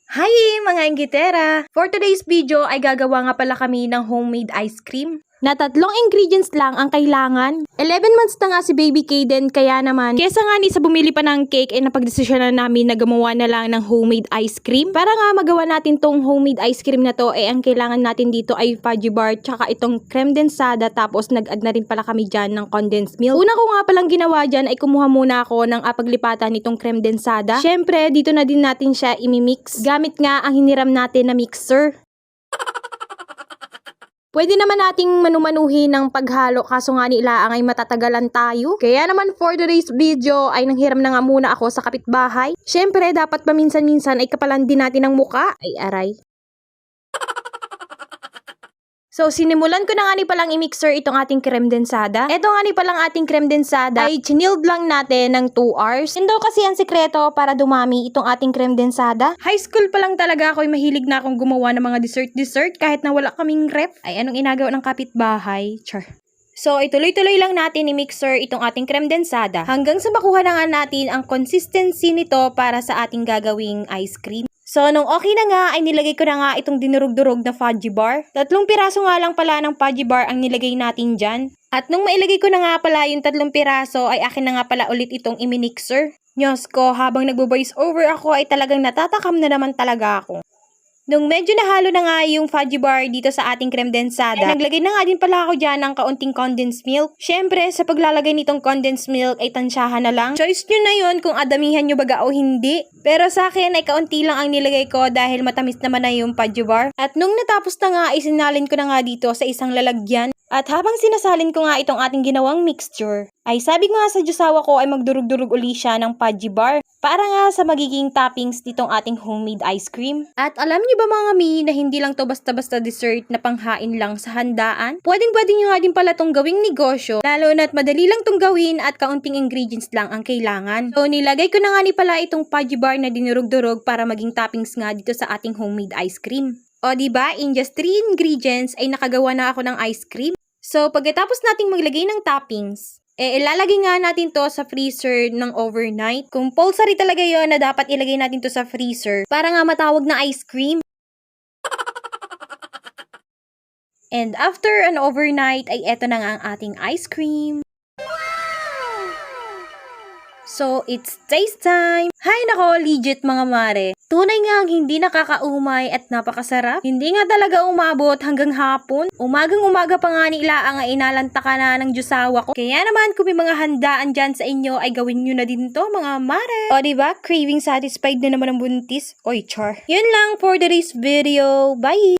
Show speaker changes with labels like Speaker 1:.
Speaker 1: Hi mga inggitera! For today's video ay gagawa nga pala kami ng homemade ice cream na 3 ingredients lang ang kailangan. 11 months na nga si Baby Kaden, kaya naman kesa nga ni sa bumili pa ng cake ay napagdesisyonan namin na gumawa na lang ng homemade ice cream. Para nga magawa natin tong homemade ice cream na to ang kailangan natin dito ay fudgy bar tsaka itong creme densada, tapos nag-add na rin pala kami dyan ng condensed milk. Una ko nga palang ginawa dyan ay kumuha muna ako ng paglipatan nitong creme densada. Syempre dito na din natin siya imimix gamit nga ang hiniram natin na mixer. Pwede naman nating manumanuhin ng paghalo, kaso nga nila ay matatagalan tayo. Kaya naman for today's video ay nanghiram na nga muna ako sa kapitbahay. Syempre dapat paminsan-minsan ay kapalan din natin ang muka. Ay aray. So, sinimulan ko na nga ni palang i-mixer itong ating creme densada. Ito nga ni palang ating creme densada ay chinilled lang natin ng 2 hours. Yun daw kasi ang sikreto para dumami itong ating creme densada. High school pa lang talaga ako ay mahilig na akong gumawa ng mga dessert kahit na wala kaming rep. Ay, anong inagawa ng kapitbahay? Char. So, ituloy-tuloy lang natin i-mixer itong ating creme densada hanggang sa makuha na nga natin ang consistency nito para sa ating gagawing ice cream. So, nung okay na nga, ay nilagay ko na nga itong dinurog-durog na fudgy bar. 3 piraso nga lang pala ng fudgy bar ang nilagay natin dyan. At nung mailagay ko na nga pala yung 3 piraso, ay akin na nga pala ulit itong imimixer. Diyos ko, habang nagbo-voice over ako, ay talagang natatakam na naman talaga ako. Nung medyo nahalo na nga yung fudgy bar dito sa ating creme densada, ay naglagay na nga din pala ako dyan ng kaunting condensed milk. Syempre, sa paglalagay nitong condensed milk ay tansyahan na lang. Choice nyo na yun kung adamihan nyo baga o hindi. Pero sa akin ay kaunti lang ang nilagay ko dahil matamis naman na yung fudgy bar. At nung natapos na nga, isinalin ko na nga dito sa isang lalagyan. At habang sinasalin ko nga itong ating ginawang mixture, ay sabi ko nga sa Diyosawa ko ay magdurug-durug uli siya ng fudgy bar para nga sa magiging toppings nitong ating homemade ice cream. At alam niyo ba mga mi na hindi lang to basta-basta dessert na panghain lang sa handaan? Pwedeng-pwede nyo nga din pala tong gawing negosyo, lalo na't madali lang tong gawin at kaunting ingredients lang ang kailangan. So nilagay ko na nga ni pala itong fudgy bar na dinurug-durug para maging toppings nga dito sa ating homemade ice cream. O diba, in just 3 ingredients ay nakagawa na ako ng ice cream. So, pagkatapos nating maglagay ng toppings, ilalagay nga natin to sa freezer ng overnight. Compulsory talaga yon na dapat ilagay natin to sa freezer para nga matawag na ice cream. And after an overnight, ay eto na nga ang ating ice cream. So, it's taste time! Hay nako, legit mga mare. Tunay nga ang hindi nakakaumay at napakasarap. Hindi nga talaga umabot hanggang hapon. Umagang-umaga pa nga nila ang inalanta ka na ng Diyosawa ko. Kaya naman kung may mga handaan dyan sa inyo ay gawin nyo na din to mga mare. O diba, craving satisfied na naman ang buntis? Oy, char. Yun lang for today's video. Bye!